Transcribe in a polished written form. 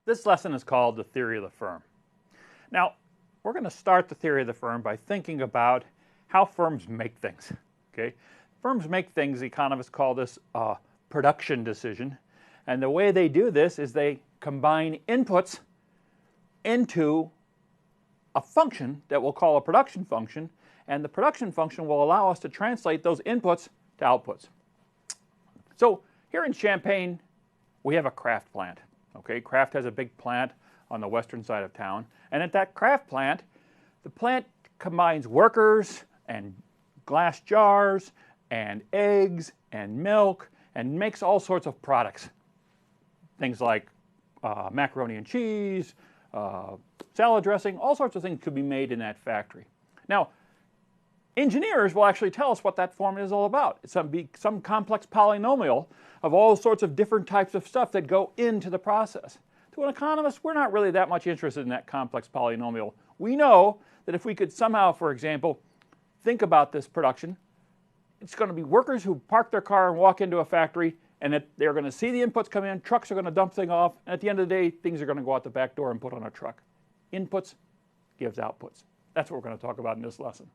This lesson is called the theory of the firm. Now, we're going to start the theory of the firm by thinking about how firms make things. Okay? Firms make things, economists call this a production decision. And the way they do this is they combine inputs into a function that we'll call a production function, and the production function will allow us to translate those inputs to outputs. So here in Champaign, we have a Kraft plant. Okay, Kraft has a big plant on the western side of town, and at that Kraft plant, the plant combines workers and glass jars and eggs and milk and makes all sorts of products. Things like macaroni and cheese, salad dressing, all sorts of things could be made in that factory. Now, engineers will actually tell us what that formula is all about. It's some complex polynomial of all sorts of different types of stuff that go into the process. To an economist, we're not really that much interested in that complex polynomial. We know that if we could somehow, for example, think about this production, it's going to be workers who park their car and walk into a factory, and that they're going to see the inputs come in, trucks are going to dump things off, and at the end of the day, things are going to go out the back door and put on a truck. Inputs gives outputs. That's what we're going to talk about in this lesson.